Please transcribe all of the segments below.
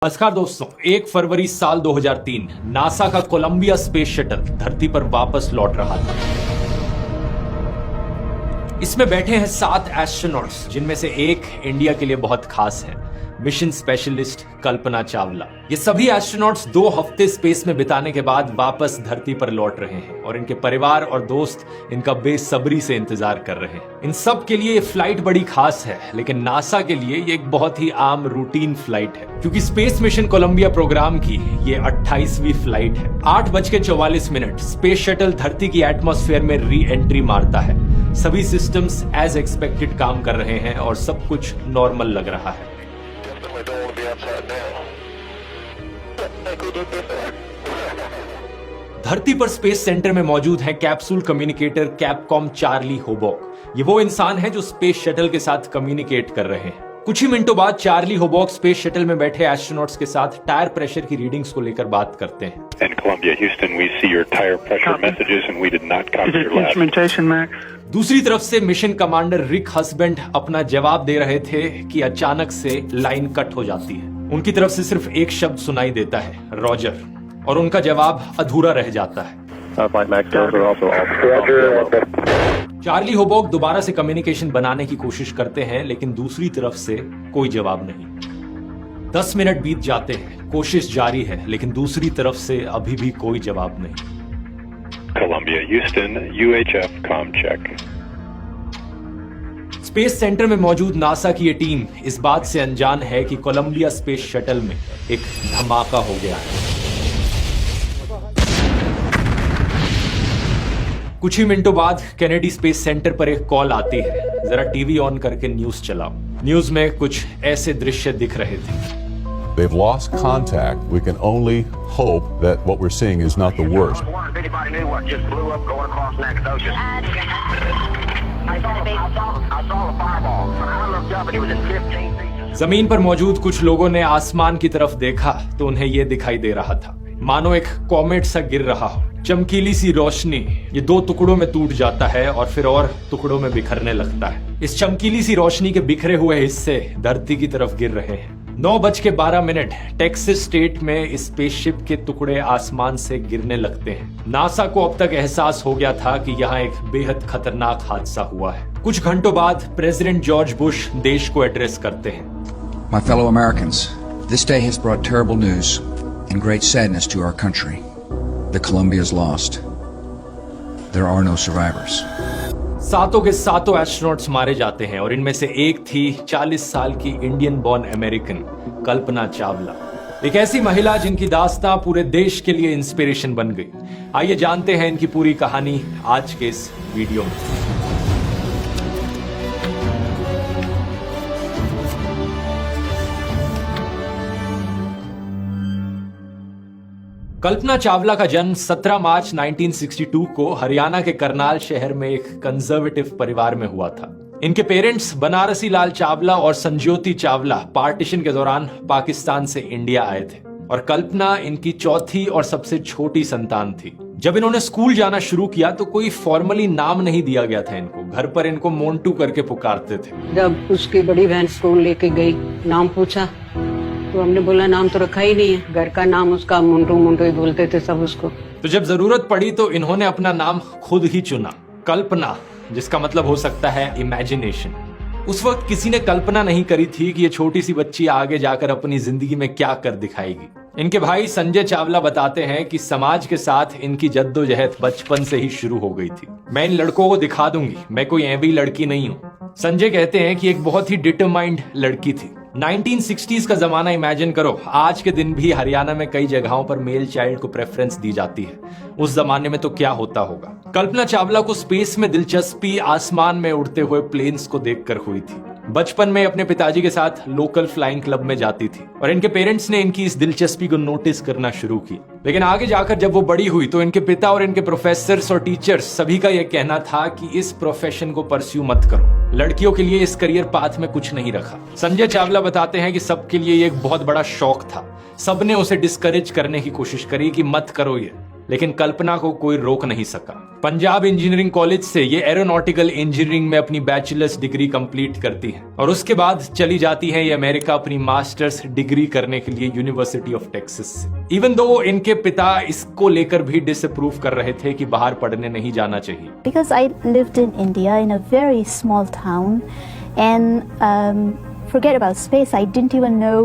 नमस्कार दोस्तों, 1 फरवरी साल 2003 नासा का कोलंबिया स्पेस शटल धरती पर वापस लौट रहा था। इसमें बैठे हैं 7 एस्ट्रोनॉट्स, जिनमें से एक इंडिया के लिए बहुत खास है, मिशन स्पेशलिस्ट कल्पना चावला। ये सभी एस्ट्रोनॉट्स 2 हफ्ते स्पेस में बिताने के बाद वापस धरती पर लौट रहे हैं और इनके परिवार और दोस्त इनका बेसब्री से इंतजार कर रहे हैं। इन सब के लिए ये फ्लाइट बड़ी खास है, लेकिन नासा के लिए ये एक बहुत ही आम रूटीन फ्लाइट है, क्योंकि स्पेस मिशन कोलंबिया प्रोग्राम की ये 28वीं फ्लाइट है। 8:44 स्पेस शटल धरती की एटमॉस्फेयर में री एंट्री मारता है। सभी सिस्टम्स एज एक्सपेक्टेड काम कर रहे हैं और सब कुछ नॉर्मल लग रहा है। धरती पर स्पेस सेंटर में मौजूद है कैप्सूल कम्युनिकेटर कैपकॉम चार्ली होबॉक। ये वो इंसान है जो स्पेस शटल के साथ कम्युनिकेट कर रहे हैं। कुछ ही मिनटों बाद चार्ली होबॉक स्पेस शटल में बैठे एस्ट्रोनॉट्स के साथ टायर प्रेशर की रीडिंग्स को लेकर बात करते हैं। And Columbia, Houston, we see your tire pressure messages and we did not copy your last. Instrumentation, Max. दूसरी तरफ से मिशन कमांडर रिक हस्बैंड अपना जवाब दे रहे थे कि अचानक से लाइन कट हो जाती है। उनकी तरफ से सिर्फ एक शब्द सुनाई देता है, रॉजर, और उनका जवाब अधूरा रह जाता है। चार्ली होबॉक दोबारा से कम्युनिकेशन बनाने की कोशिश करते हैं, लेकिन दूसरी तरफ से कोई जवाब नहीं। 10 मिनट बीत जाते हैं, कोशिश जारी है, लेकिन दूसरी तरफ से अभी भी कोई जवाब नहीं। Columbia, Houston, UHF, com check. Space centre में मौजूद नासा की ये टीम इस बात से अनजान है कि कोलंबिया स्पेस शटल में एक धमाका हो गया है। कुछ ही मिनटों बाद कैनेडी स्पेस सेंटर पर एक कॉल आती है। जरा टीवी ऑन करके न्यूज चलाओ। न्यूज में कुछ ऐसे दृश्य दिख रहे थे। They've lost contact. We can only hope that what we're seeing is not the worst. जमीन पर मौजूद कुछ लोगों ने आसमान की तरफ देखा तो उन्हें यह दिखाई दे रहा था मानो एक कॉमेट सा गिर रहा हो। चमकीली सी रोशनी ये 2 टुकड़ों में टूट जाता है और फिर और टुकड़ों में बिखरने लगता है। इस चमकीली सी रोशनी के बिखरे हुए हिस्से धरती की तरफ गिर रहे हैं। 9:12 टेक्सास स्टेट में स्पेसशिप के टुकड़े आसमान से गिरने लगते हैं। नासा को अब तक एहसास हो गया था कि यहाँ एक बेहद खतरनाक हादसा हुआ है। कुछ घंटों बाद प्रेसिडेंट जॉर्ज बुश देश को एड्रेस करते हैं। My fellow Americans, this day has brought terrible news and great sadness to our country. The Columbia is lost. There are no survivors. सातों के सातों एस्ट्रोनॉट्स मारे जाते हैं और इनमें से एक थी 40 साल की Indian born American Kalpana Chawla, एक ऐसी महिला जिनकी दास्तां पूरे देश के लिए इंस्पिरेशन बन गई। आइए जानते हैं इनकी पूरी कहानी आज के इस वीडियो में। कल्पना चावला का जन्म 17 मार्च 1962 को हरियाणा के करनाल शहर में एक कंजर्वेटिव परिवार में हुआ था। इनके पेरेंट्स बनारसी लाल चावला और संज्योति चावला पार्टीशन के दौरान पाकिस्तान से इंडिया आए थे और कल्पना इनकी चौथी और सबसे छोटी संतान थी। जब इन्होंने स्कूल जाना शुरू किया तो कोई फॉर्मली नाम नहीं दिया गया था इनको। घर पर इनको मोन्टू करके पुकारते थे। जब उसकी बड़ी बहन स्कूल लेके गई, नाम पूछा तो हमने बोला नाम तो रखा ही नहीं है। घर का नाम उसका मुंटू मुंटू ही बोलते थे सब उसको। तो जब जरूरत पड़ी तो इन्होंने अपना नाम खुद ही चुना, कल्पना, जिसका मतलब हो सकता है इमेजिनेशन। उस वक्त किसी ने कल्पना नहीं करी थी कि ये छोटी सी बच्ची आगे जाकर अपनी जिंदगी में क्या कर दिखाएगी। इनके भाई संजय चावला बताते हैं कि समाज के साथ इनकी जद्दोजहद बचपन से ही शुरू हो गई थी। मैं इन लड़कों को दिखा दूंगी, मैं कोई ऐवी लड़की नहीं हूँ। संजय कहते हैं कि एक बहुत ही डिटरमाइंड लड़की थी। 1960s का जमाना इमेजिन करो। आज के दिन भी हरियाणा में कई जगहों पर मेल चाइल्ड को प्रेफरेंस दी जाती है। उस जमाने में तो क्या होता होगा। कल्पना चावला को स्पेस में दिलचस्पी आसमान में उड़ते हुए प्लेन्स को देखकर हुई थी। बचपन में अपने पिताजी के साथ लोकल फ्लाइंग क्लब में जाती थी और इनके पेरेंट्स ने इनकी इस दिलचस्पी को नोटिस करना शुरू किया। लेकिन आगे जाकर जब वो बड़ी हुई तो इनके पिता और इनके प्रोफेसर्स और टीचर्स सभी का यह कहना था कि इस प्रोफेशन को परस्यू मत करो। लड़कियों के लिए इस करियर पाथ में कुछ नहीं रखा। संजय चावला बताते हैं कि सबके लिए ये एक बहुत बड़ा शौक था। सबने उसे डिस्करेज करने की कोशिश करी कि मत करो ये, लेकिन कल्पना को कोई रोक नहीं सका। पंजाब इंजीनियरिंग कॉलेज से ये एरोनॉटिकल इंजीनियरिंग में अपनी बैचलर्स डिग्री कंप्लीट करती है और उसके बाद चली जाती है ये अमेरिका अपनी मास्टर्स डिग्री करने के लिए यूनिवर्सिटी ऑफ टेक्सास से। इवन दो इनके पिता इसको लेकर भी डिसअप्रूव कर रहे थे कि बाहर पढ़ने नहीं जाना चाहिए। Because I lived in India in a very small town and forget about space, I didn't even know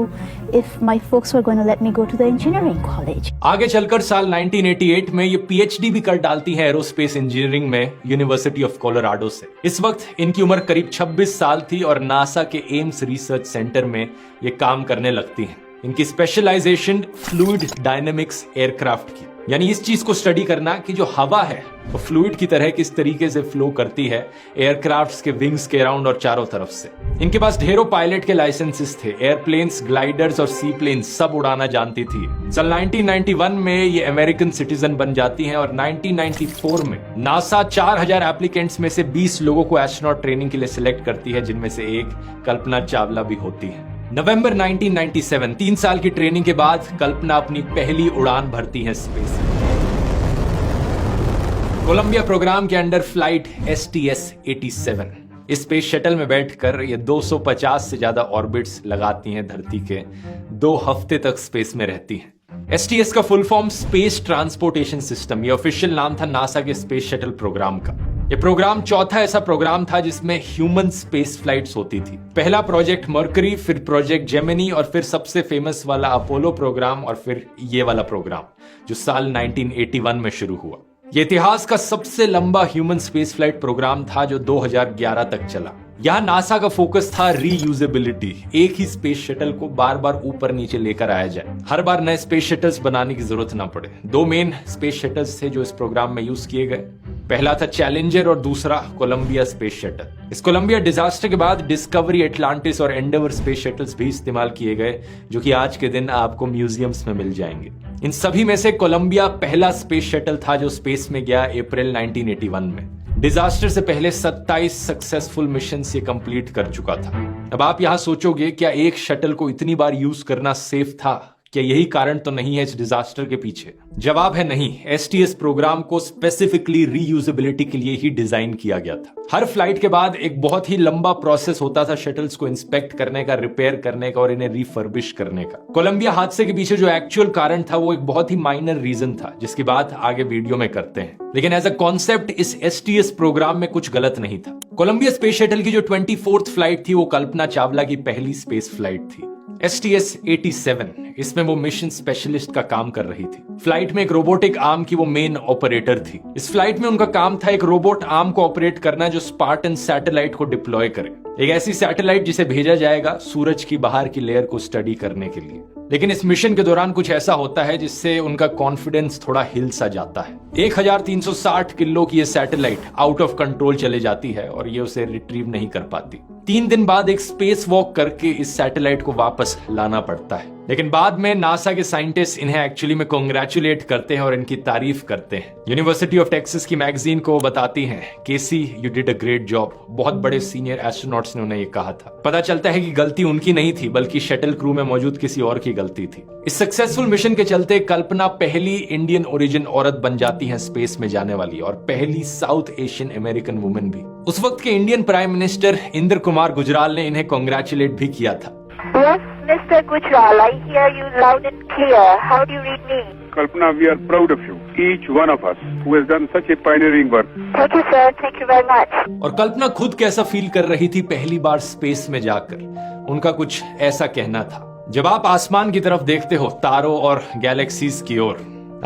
if my folks were going to let me go to the engineering college. आगे चलकर साल 1988 में ये PhD भी कर डालती हैं aerospace engineering में यूनिवर्सिटी ऑफ कोलोराडो से। इस वक्त इनकी उम्र करीब 26 साल थी और नासा के एम्स रिसर्च सेंटर में ये काम करने लगती हैं। इनकी स्पेशलाइजेशन फ्लूइड डायनेमिक्स एयरक्राफ्ट की, यानी इस चीज को स्टडी करना कि जो हवा है वो फ्लूइड की तरह किस तरीके से फ्लो करती है एयरक्राफ्ट्स के विंग्स के अराउंड और चारों तरफ से। इनके पास ढेरों पायलट के लाइसेंसेस थे, एयरप्लेन्स, ग्लाइडर्स और सी प्लेन्स सब उड़ाना जानती थी। सन 1991 में ये अमेरिकन सिटीजन बन जाती हैं और 1994 में नासा 4000 एप्लीकेंट्स में से 20 लोगों को एस्ट्रोनॉट ट्रेनिंग के लिए सिलेक्ट करती है, जिनमें से एक कल्पना चावला भी होती है। नवंबर 1997, 3 साल की ट्रेनिंग के बाद कल्पना अपनी पहली उड़ान भरती है स्पेस। कोलंबिया प्रोग्राम के अंडर फ्लाइट STS-87 इस स्पेस शटल में बैठकर ये 250 से ज्यादा ऑर्बिट्स लगाती हैं धरती के, 2 हफ्ते तक स्पेस में रहती हैं। STS का full form space transportation system, ये ऑफिशियल नाम था नासा के स्पेस शटल प्रोग्राम का। ये प्रोग्राम चौथा ऐसा प्रोग्राम था जिसमें ह्यूमन स्पेस फ्लाइट्स होती थी। पहला प्रोजेक्ट मर्करी, फिर प्रोजेक्ट जेमिनी और फिर सबसे फेमस वाला अपोलो प्रोग्राम और फिर ये वाला प्रोग्राम जो साल 1981 में शुरू हुआ। ये इतिहास का सबसे लंबा ह्यूमन स्पेस फ्लाइट प्रोग्राम था जो 2011 तक चला। यहाँ नासा का फोकस था रीयूजेबिलिटी, एक ही स्पेस शटल को बार बार ऊपर नीचे लेकर आया जाए, हर बार नए स्पेस शटल्स बनाने की जरूरत ना पड़े। 2 मेन स्पेस शटल्स थे जो इस प्रोग्राम में यूज किए गए। पहला था चैलेंजर और दूसरा कोलंबिया स्पेस शटल। इस कोलंबिया डिजास्टर के बाद डिस्कवरी, एटलांटिस और एंडेवर स्पेस शटल्स भी इस्तेमाल किए गए, जो कि आज के दिन आपको म्यूजियम्स में मिल जाएंगे। इन सभी में से कोलंबिया पहला स्पेस शटल था जो स्पेस में गया अप्रैल 1981 में। डिजास्टर से पहले 27 सक्सेसफुल मिशन ये कंप्लीट कर चुका था। अब आप यहां सोचोगे क्या एक शटल को इतनी बार यूज करना सेफ था? क्या यही कारण तो नहीं है इस डिजास्टर के पीछे? जवाब है नहीं। STS प्रोग्राम को स्पेसिफिकली रीयूजेबिलिटी के लिए ही डिजाइन किया गया था। हर फ्लाइट के बाद एक बहुत ही लंबा प्रोसेस होता था शटल्स को इंस्पेक्ट करने का, रिपेयर करने का और इन्हें रिफर्बिश करने का। कोलंबिया हादसे के पीछे जो एक्चुअल कारण था वो एक बहुत ही माइनर रीजन था, जिसकी बात आगे वीडियो में करते हैं। लेकिन एज अ कॉन्सेप्ट इस STS प्रोग्राम में कुछ गलत नहीं था। कोलंबिया स्पेस शटल की जो 24th फ्लाइट थी वो कल्पना चावला की पहली स्पेस फ्लाइट थी। STS-87 इसमें वो मिशन स्पेशलिस्ट का काम कर रही थी। फ्लाइट में एक रोबोटिक आर्म की वो मेन ऑपरेटर थी। इस फ्लाइट में उनका काम था एक रोबोट आर्म को ऑपरेट करना जो स्पार्टन सैटेलाइट को डिप्लॉय करे, एक ऐसी सैटेलाइट जिसे भेजा जाएगा सूरज की बाहर की लेयर को स्टडी करने के लिए। लेकिन इस मिशन के दौरान कुछ ऐसा होता है जिससे उनका कॉन्फिडेंस थोड़ा हिल सा जाता है। 1360 किलो की ये सैटेलाइट आउट ऑफ कंट्रोल चले जाती है और ये उसे रिट्रीव नहीं कर पाती। 3 दिन बाद एक स्पेस वॉक करके इस सैटेलाइट को वापस लाना पड़ता है। लेकिन बाद में नासा के साइंटिस्ट इन्हें एक्चुअली में कांग्रेचुलेट करते हैं और इनकी तारीफ करते हैं। यूनिवर्सिटी ऑफ टेक्सास की मैगजीन को बताती हैं, केसी you did a great job. बहुत बड़े सीनियर एस्ट्रोनॉट्स ने उन्हें ये कहा था। पता चलता है कि गलती उनकी नहीं थी बल्कि शटल क्रू में मौजूद किसी और की गलती थी। इस सक्सेसफुल मिशन के चलते कल्पना पहली इंडियन ओरिजिन औरत बन जाती है स्पेस में जाने वाली और पहली साउथ एशियन अमेरिकन वुमेन भी। उस वक्त के Indian prime minister Indra Kumar Gujral ने इन्हें कांग्रेचुलेट भी किया था। Yes, Mr. Gujral, I hear you loud and clear. How do you read me? Kalpana, we are proud of you, each one of us who has done such a pioneering work. Thank you, sir. Thank you very much. और कल्पना खुद कैसा feel कर रही थी पहली बार space में जाकर, उनका कुछ ऐसा कहना था। जब आप आसमान की तरफ देखते हो, तारों और गैलेक्सीज की ओर,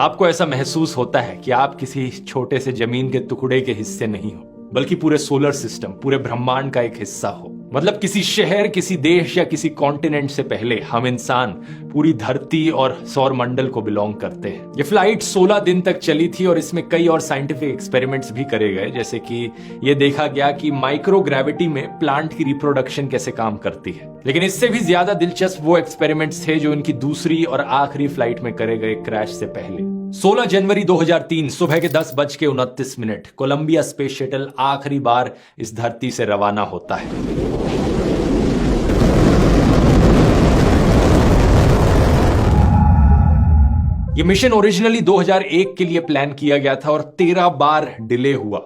आपको ऐसा महसूस होता है कि आप किसी छोटे से जमीन के टुकड़े के हिस्से नहीं हो, बल्कि पूरे सोलर सिस्टम, पूरे ब्रह्मांड का एक हिस्सा हो। मतलब किसी शहर, किसी देश या किसी कॉन्टिनेंट से पहले हम इंसान पूरी धरती और सौर मंडल को बिलोंग करते हैं। ये फ्लाइट 16 दिन तक चली थी और इसमें कई और साइंटिफिक एक्सपेरिमेंट्स भी करे गए, जैसे कि ये देखा गया कि माइक्रोग्रेविटी में प्लांट की रिप्रोडक्शन कैसे काम करती है। लेकिन इससे भी ज्यादा दिलचस्प वो एक्सपेरिमेंट्स थे जो इनकी दूसरी और आखिरी फ्लाइट में करे गए क्रैश से पहले। 16 जनवरी 2003 सुबह के 10:29 कोलंबिया स्पेस शटल आखिरी बार इस धरती से रवाना होता है। ये मिशन ओरिजिनली 2001 के लिए प्लान किया गया था और 13 बार डिले हुआ।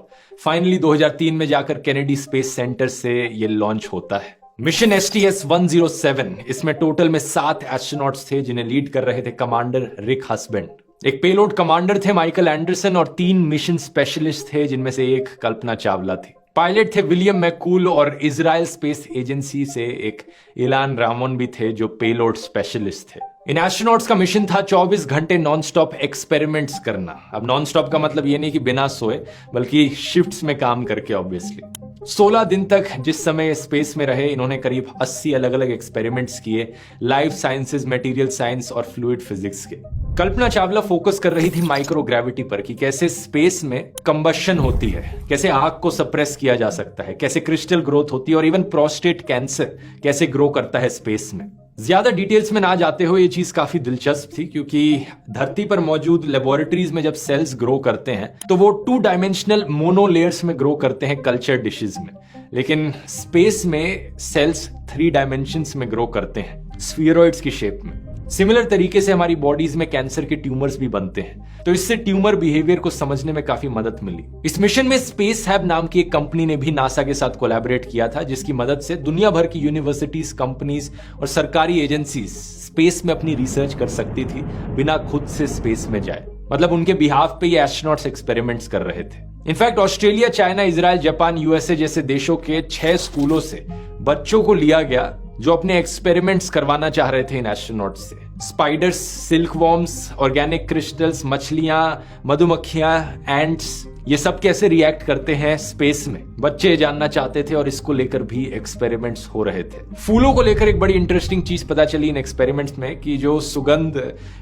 फाइनली 2003 में जाकर केनेडी स्पेस सेंटर से ये लॉन्च होता है। मिशन STS-107, इसमें टोटल में 7 एस्ट्रोनॉट्स थे जिन्हें लीड कर रहे थे कमांडर रिक हस्बैंड। एक पेलोड कमांडर थे माइकल एंडरसन और 3 मिशन स्पेशलिस्ट थे जिनमें से एक कल्पना चावला थी। पायलट थे विलियम मैककूल और इजराइल स्पेस एजेंसी से एक इलान रामोन भी थे जो पेलोड स्पेशलिस्ट थे। इन एस्ट्रोनॉट्स का मिशन था 24 घंटे नॉनस्टॉप एक्सपेरिमेंट्स करना। अब नॉनस्टॉप का मतलब ये नहीं कि बिना सोए, बल्कि शिफ्ट्स में काम करके ऑब्वियसली। 16 दिन तक जिस समय स्पेस में रहे इन्होंने करीब 80 अलग अलग एक्सपेरिमेंट्स किए, लाइफ साइंसेज, मटेरियल साइंस और फ्लूइड फिजिक्स के। कल्पना चावला फोकस कर रही थी माइक्रोग्रेविटी पर कि कैसे स्पेस में कंबशन होती है, कैसे आग को सप्रेस किया जा सकता है, कैसे क्रिस्टल ग्रोथ होती है और इवन प्रोस्टेट कैंसर कैसे ग्रो करता है स्पेस में। ज्यादा डिटेल्स में ना जाते हुए ये चीज काफी दिलचस्प थी क्योंकि धरती पर मौजूद लेबोरेटरीज में जब सेल्स ग्रो करते हैं तो वो 2 डायमेंशनल मोनोलेयर्स में ग्रो करते हैं कल्चर डिशेस में, लेकिन स्पेस में सेल्स 3 डायमेंशंस में ग्रो करते हैं स्फीयरॉइड्स की शेप में। सिमिलर तरीके से हमारी बॉडीज में कैंसर के ट्यूमर्स भी बनते हैं, तो इससे ट्यूमर बिहेवियर को समझने में काफी मदद मिली। इस मिशन में स्पेस हैब नाम की एक कंपनी ने भी नासा के साथ कोलैबोरेट किया था जिसकी मदद से दुनिया भर की यूनिवर्सिटीज, कंपनीज और सरकारी एजेंसीज स्पेस में अपनी रिसर्च कर सकती थी बिना खुद से स्पेस में जाए। मतलब उनके बिहाफ पे ये एस्ट्रोनॉट्स एक्सपेरिमेंट्स कर रहे थे। In fact Australia, China, Israel, Japan, USA जैसे देशों के 6 स्कूलों से बच्चों को लिया गया जो अपने एक्सपेरिमेंट्स करवाना चाह रहे थे इन एस्ट्रोनॉट्स से। Spiders, silk worms, organic crystals, मछलियां, मधुमक्खियां, एंट्स, ये सब कैसे रिएक्ट करते हैं स्पेस में, बच्चे जानना चाहते थे और इसको लेकर भी एक्सपेरिमेंट्स हो रहे थे। फूलों को लेकर एक बड़ी इंटरेस्टिंग चीज पता चली इन एक्सपेरिमेंट्स में कि जो सुगंध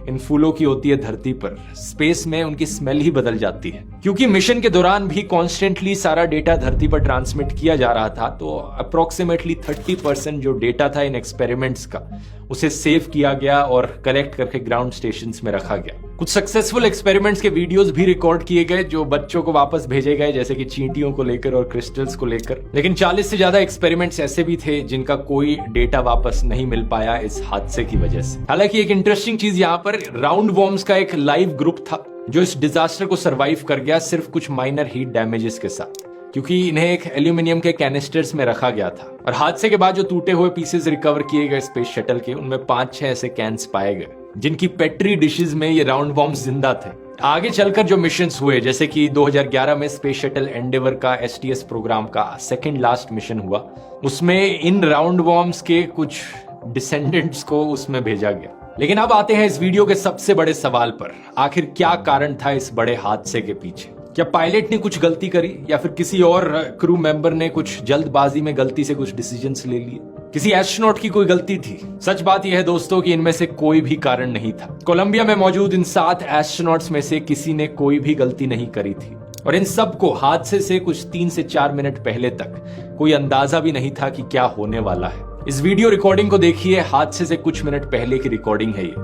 इन फूलों की होती है धरती पर, स्पेस में उनकी स्मेल ही बदल जाती है। क्योंकि मिशन के दौरान भी कॉन्स्टेंटली सारा डेटा धरती पर ट्रांसमिट किया जा रहा था, तो अप्रोक्सीमेटली 30% जो डेटा था इन एक्सपेरिमेंट्स का उसे सेव किया गया और कलेक्ट करके ग्राउंड स्टेशंस में रखा गया। कुछ सक्सेसफुल एक्सपेरिमेंट्स के वीडियोस भी रिकॉर्ड किए गए जो बच्चों को वापस भेजे गए, जैसे कि चींटियों को लेकर और क्रिस्टल्स को लेकर। लेकिन 40 से ज्यादा एक्सपेरिमेंट्स ऐसे भी थे जिनका कोई डेटा वापस नहीं मिल पाया इस हादसे की वजह से। हालांकि एक इंटरेस्टिंग चीज यहाँ पर राउंड वॉर्म्स का एक लाइव ग्रुप था जो इस डिजास्टर को सर्वाइव कर गया सिर्फ कुछ माइनर हीट डैमेजेस के साथ, क्योंकि इन्हें एक एल्यूमिनियम के कैनिस्टर्स में रखा गया था। और हादसे के बाद जो टूटे हुए पीसेस रिकवर किए गए स्पेस शटल के, उनमें 5-6 ऐसे कैंस पाए गए जिनकी पेट्री डिशेस में ये राउंड वॉर्म्स जिंदा थे। आगे चलकर जो मिशंस हुए, जैसे कि 2011 में स्पेस शटल एंडेवर का STS प्रोग्राम का सेकंड लास्ट मिशन हुआ, उसमें इन राउंड वॉर्म्स के कुछ डिसेंडेंट्स को उसमें भेजा गया। लेकिन अब आते हैं इस वीडियो के सबसे बड़े सवाल पर, आखिर क्या कारण था इस बड़े हादसे के पीछे? क्या पायलट ने कुछ गलती करी या फिर किसी और क्रू मेंबर ने कुछ जल्दबाजी में गलती से कुछ डिसीजंस ले लिए? किसी एस्ट्रोनॉट की कोई गलती थी? सच बात यह है दोस्तों कि इनमें से कोई भी कारण नहीं था। कोलंबिया में मौजूद इन 7 एस्ट्रोनॉट्स में से किसी ने कोई भी गलती नहीं करी थी और इन सबको हादसे से कुछ 3 से 4 मिनट पहले तक कोई अंदाजा भी नहीं था कि क्या होने वाला है। इस वीडियो रिकॉर्डिंग को देखिए, हादसे से कुछ मिनट पहले की रिकॉर्डिंग है ये।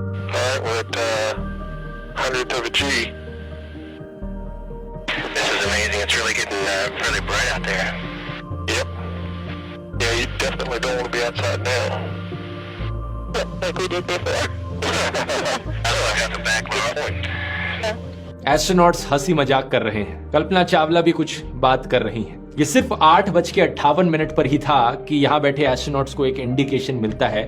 Definitely don't want to be outside now. Like we did before. I have to back my point. Astronauts हंसी मजाक कर रहे हैं, कल्पना चावला भी कुछ बात कर रही हैं। ये सिर्फ 8:58 पर ही था कि यहाँ बैठे एस्ट्रोनॉट्स को एक इंडिकेशन मिलता है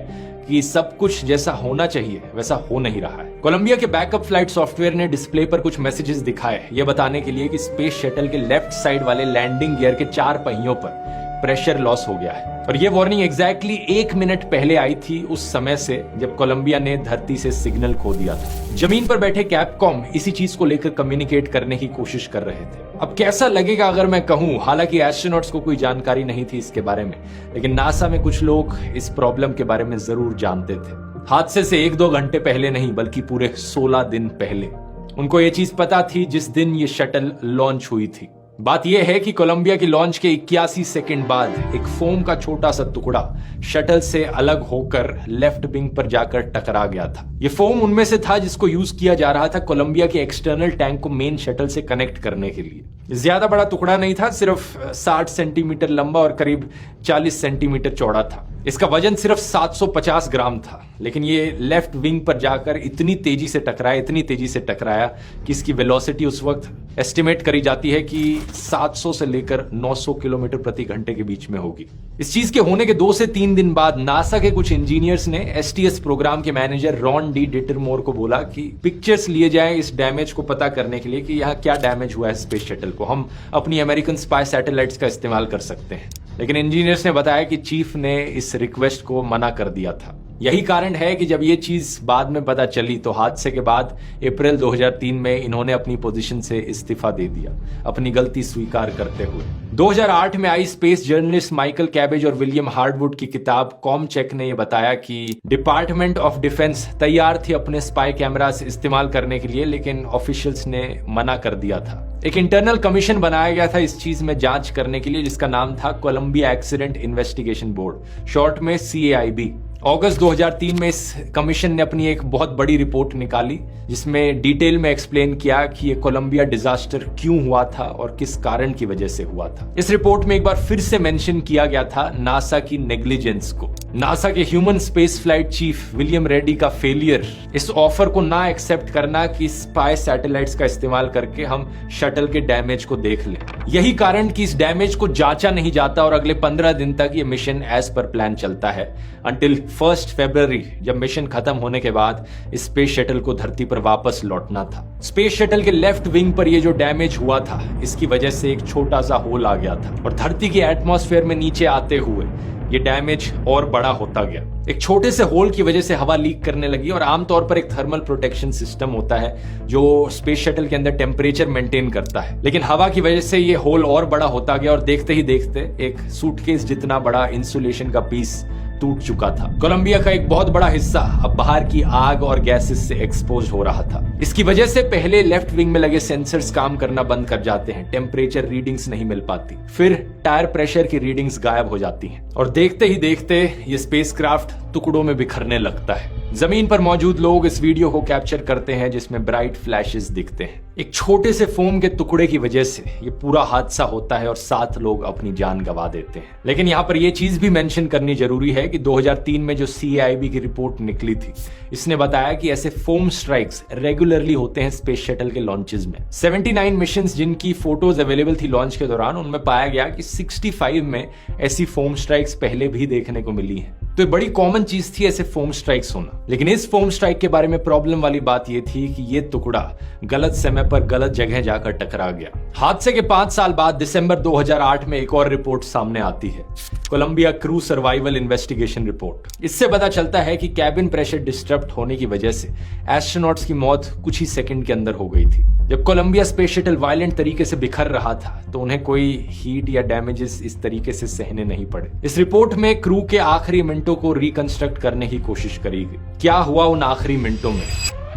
कि सब कुछ जैसा होना चाहिए वैसा हो नहीं रहा है। कोलंबिया के बैकअप फ्लाइट सॉफ्टवेयर ने डिस्प्ले पर कुछ मैसेजेस दिखाए, ये बताने के लिए कि स्पेस शटल के लेफ्ट साइड वाले लैंडिंग गियर के 4 पहियों पर प्रेशर लॉस हो गया है। और ये वार्निंग एग्जैक्टली 1 मिनट पहले आई थी, उस समय से जब कोलंबिया ने धरती से सिग्नल खो दिया था। जमीन पर बैठे कैपकॉम इसी चीज को लेकर कम्युनिकेट करने की कोशिश कर रहे थे। अब कैसा लगेगा अगर मैं कहूं, हालांकि एस्ट्रोनॉट्स को कोई जानकारी नहीं थी इसके बारे में, लेकिन नासा में कुछ लोग इस प्रॉब्लम के बारे में जरूर जानते थे। हादसे से 1-2 घंटे पहले नहीं बल्कि पूरे 16 दिन पहले उनको ये चीज पता थी जिस दिन ये शटल लॉन्च हुई थी। बात यह है कि कोलंबिया की लॉन्च के 81 सेकंड बाद एक फोम का छोटा सा टुकड़ा शटल से अलग होकर लेफ्ट विंग पर जाकर टकरा गया था। यह फोम उनमें से था जिसको यूज किया जा रहा था कोलंबिया के एक्सटर्नल टैंक को मेन शटल से कनेक्ट करने के लिए। ज्यादा बड़ा टुकड़ा नहीं था, सिर्फ 60 सेंटीमीटर लंबा और करीब 40 सेंटीमीटर चौड़ा था। इसका वजन सिर्फ 750 ग्राम था, लेकिन ये लेफ्ट विंग पर जाकर इतनी तेजी से टकराया कि इसकी वेलोसिटी उस वक्त एस्टिमेट करी जाती है कि 700 से लेकर 900 किलोमीटर प्रति घंटे के बीच में होगी। इस चीज के होने के 2 से 3 दिन बाद नासा के कुछ इंजीनियर्स ने एसटीएस प्रोग्राम के मैनेजर रॉन डी डिटरमोर को बोला कि पिक्चर्स लिए जाएं इस डैमेज को पता करने के लिए कि यहाँ क्या डैमेज हुआ है स्पेस शटल को, हम अपनी अमेरिकन स्पाई सैटेलाइट्स का इस्तेमाल कर सकते हैं। लेकिन इंजीनियर्स ने बताया कि चीफ ने इस रिक्वेस्ट को मना कर दिया था। यही कारण है कि जब ये चीज बाद में पता चली तो हादसे के बाद अप्रैल 2003 में इन्होंने अपनी पोजीशन से इस्तीफा दे दिया, अपनी गलती स्वीकार करते हुए। 2008 में आई स्पेस जर्नलिस्ट माइकल कैबेज और विलियम हार्डवुड की किताब कॉमचेक ने यह बताया कि डिपार्टमेंट ऑफ डिफेंस तैयार थी अपने स्पाई कैमरास इस्तेमाल करने के लिए, लेकिन ऑफिशियल्स ने मना कर दिया था। एक इंटरनल कमीशन बनाया गया था इस चीज में जांच करने के लिए, जिसका नाम था Columbia accident investigation board, short में CAIB। अगस्त 2003 में इस कमीशन ने अपनी एक बहुत बड़ी रिपोर्ट निकाली जिसमें डिटेल में एक्सप्लेन किया कि ये कोलंबिया डिजास्टर क्यों हुआ था और किस कारण की वजह से हुआ था। इस रिपोर्ट में एक बार फिर से मेंशन किया गया था नासा की नेग्लिजेंस को, नासा के human space flight chief William Reddy का फेलियर, इस ऑफर को ना एक्सेप्ट करना कि स्पाई सैटेलाइट्स का इस्तेमाल करके हम शटल के डैमेज को देख लें। यही कारण कि इस डैमेज को जांचा नहीं जाता और अगले 15 दिन तक ये मिशन एज पर प्लान चलता है, अंटिल 1 फरवरी जब मिशन खत्म होने के बाद स्पेस शटल को धरती पर वापस लौटना था। स्पेस शटल के लेफ्ट विंग पर ये जो डैमेज हुआ था इसकी वजह से एक छोटा सा होल आ गया था और धरती के एटमॉस्फेयर में नीचे आते हुए ये डैमेज और बड़ा होता गया। एक छोटे से होल की वजह से हवा लीक करने लगी और आमतौर पर एक थर्मल प्रोटेक्शन सिस्टम होता है जो स्पेस शटल के अंदर टेम्परेचर मेंटेन करता है, लेकिन हवा की वजह से ये होल और बड़ा होता गया और देखते ही देखते एक सूटकेस जितना बड़ा इंसुलेशन का पीस टूट चुका था। कोलंबिया का एक बहुत बड़ा हिस्सा अब बाहर की आग और गैसेस से एक्सपोज हो रहा था। इसकी वजह से पहले लेफ्ट विंग में लगे सेंसर्स काम करना बंद कर जाते हैं, टेम्परेचर रीडिंग्स नहीं मिल पाती, फिर टायर प्रेशर की रीडिंग्स गायब हो जाती हैं और देखते ही देखते ये स्पेसक्राफ्ट टुकड़ों में बिखरने लगता है। जमीन पर मौजूद लोग इस वीडियो को कैप्चर करते हैं जिसमें ब्राइट फ्लैशेस दिखते हैं। एक छोटे से फोम के टुकड़े की वजह से ये पूरा हादसा होता है और 7 लोग अपनी जान गंवा देते हैं। लेकिन यहाँ पर यह चीज भी मेंशन करनी जरूरी है कि 2003 में जो CAIB की रिपोर्ट निकली थी इसने बताया कि ऐसे फोम स्ट्राइक्स रेगुलरली होते हैं स्पेस शटल के लॉन्चेस में। 79 मिशंस जिनकी फोटोज अवेलेबल थी लॉन्च के दौरान, उनमें पाया गया कि 65 में ऐसी फोम स्ट्राइक्स पहले भी देखने को मिली हैं। तो ये बड़ी कॉमन चीज थी ऐसे फोम स्ट्राइक्स होना। लेकिन इस फोम स्ट्राइक के बारे में प्रॉब्लम वाली बात यह थी कि ये टुकड़ा गलत समय पर गलत जगह जाकर टकरा गया। हादसे के 5 साल बाद दिसंबर 2008 में एक और रिपोर्ट सामने आती है, Columbia crew survival investigation report. इससे पता चलता है कि कैबिन प्रेशर डिस्टर्ब होने की वजह से एस्ट्रोनॉट्स की मौत कुछ ही सेकंड के अंदर हो गई थी। जब कोलंबिया स्पेस शटल वायलेंट तरीके से बिखर रहा था तो उन्हें कोई हीट या डैमेजेस इस तरीके से सहने नहीं पड़े। इस रिपोर्ट में क्रू के आखिरी मिनटों को रिकंस्ट्रक्ट करने की कोशिश करी गई। क्या हुआ उन आखिरी मिनटों में?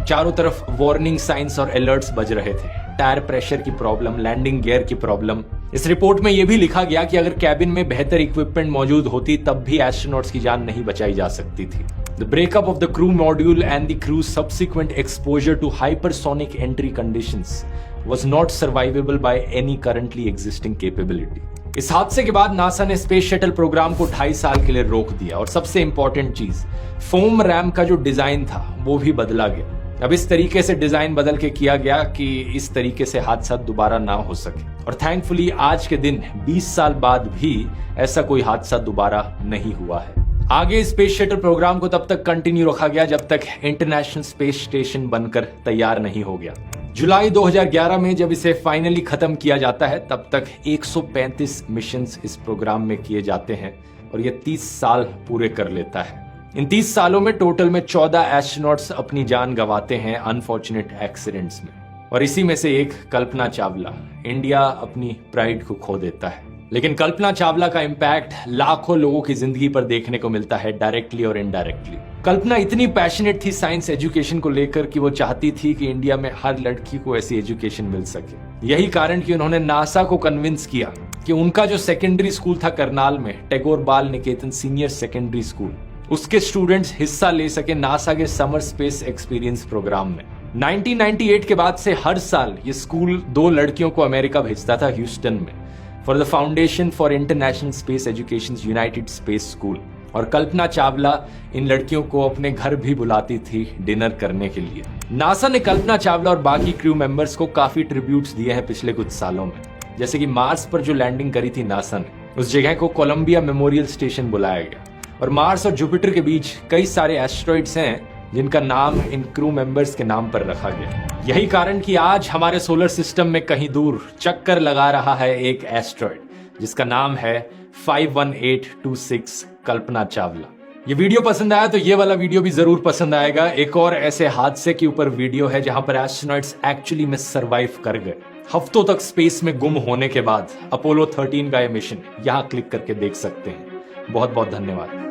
चारों तरफ वार्निंग साइंस और अलर्ट्स बज रहे थे, टायर प्रेशर की प्रॉब्लम, लैंडिंग गियर की प्रॉब्लम। इस रिपोर्ट में यह भी लिखा गया कि अगर कैबिन में बेहतर इक्विपमेंट मौजूद होती तब भी एस्ट्रोनॉट्स की जान नहीं बचाई जा सकती थी। The breakup of the crew module and the crew's subsequent exposure to hypersonic entry conditions was not survivable by any currently existing capability. इस हादसे के बाद नासा ने स्पेस शटल प्रोग्राम को 2.5 साल के लिए रोक दिया और सबसे इंपॉर्टेंट चीज, फोम रैम का जो डिजाइन था वो भी बदला गया। अब इस तरीके से डिजाइन बदल के किया गया कि इस तरीके से हादसा दोबारा ना हो सके और थैंकफुली आज के दिन 20 साल बाद भी ऐसा कोई हादसा दोबारा नहीं हुआ है। आगे स्पेस शटल प्रोग्राम को तब तक कंटिन्यू रखा गया जब तक इंटरनेशनल स्पेस स्टेशन बनकर तैयार नहीं हो गया। जुलाई 2011 में जब इसे फाइनली खत्म किया जाता है तब तक 135 मिशंस इस प्रोग्राम में किए जाते हैं और ये 30 साल पूरे कर लेता है। इन 30 सालों में टोटल में 14 एस्ट्रोनॉट्स अपनी जान गंवाते हैं अनफॉर्चुनेट एक्सीडेंट्स में और इसी में से एक कल्पना चावला। इंडिया अपनी प्राइड को खो देता है, लेकिन कल्पना चावला का इम्पैक्ट लाखों लोगों की जिंदगी पर देखने को मिलता है, डायरेक्टली और इनडायरेक्टली। कल्पना इतनी पैशनेट थी साइंस एजुकेशन को लेकर कि वो चाहती थी कि इंडिया में हर लड़की को ऐसी एजुकेशन मिल सके। यही कारण कि उन्होंने नासा को कन्विंस किया कि उनका जो सेकेंडरी स्कूल था करनाल में, टैगोर बाल निकेतन सीनियर सेकेंडरी स्कूल, उसके स्टूडेंट्स हिस्सा ले सके नासा के समर स्पेस एक्सपीरियंस प्रोग्राम में। 1998 के बाद से हर साल ये स्कूल 2 लड़कियों को अमेरिका भेजता था, ह्यूस्टन में, for the foundation for international space education United space school. और कल्पना चावला इन लड़कियों को अपने घर भी बुलाती थी डिनर करने के लिए। नासा ने कल्पना चावला और बाकी क्रू मेंबर्स को काफी ट्रिब्यूट्स दिए हैं पिछले कुछ सालों में। जैसे कि मार्स पर जो लैंडिंग करी थी नासा ने, उस जगह को कोलंबिया मेमोरियल स्टेशन बुलाया गया। और मार्स और जुपिटर के बीच कई सारे एस्ट्रॉइड्स हैं जिनका नाम इन क्रू मेंबर्स के नाम पर रखा गया। यही कारण कि आज हमारे सोलर सिस्टम में कहीं दूर चक्कर लगा रहा है एक एस्ट्रॉइड जिसका नाम है 51826 कल्पना चावला। ये वीडियो पसंद आया तो ये वाला वीडियो भी जरूर पसंद आएगा। एक और ऐसे हादसे के ऊपर वीडियो है जहां पर एस्ट्रोनॉट्स एक्चुअली में सरवाइव कर गए। हफ्तों तक स्पेस में गुम होने के बाद अपोलो 13 का ये मिशन यहां क्लिक करके देख सकते हैं। बहुत बहुत धन्यवाद।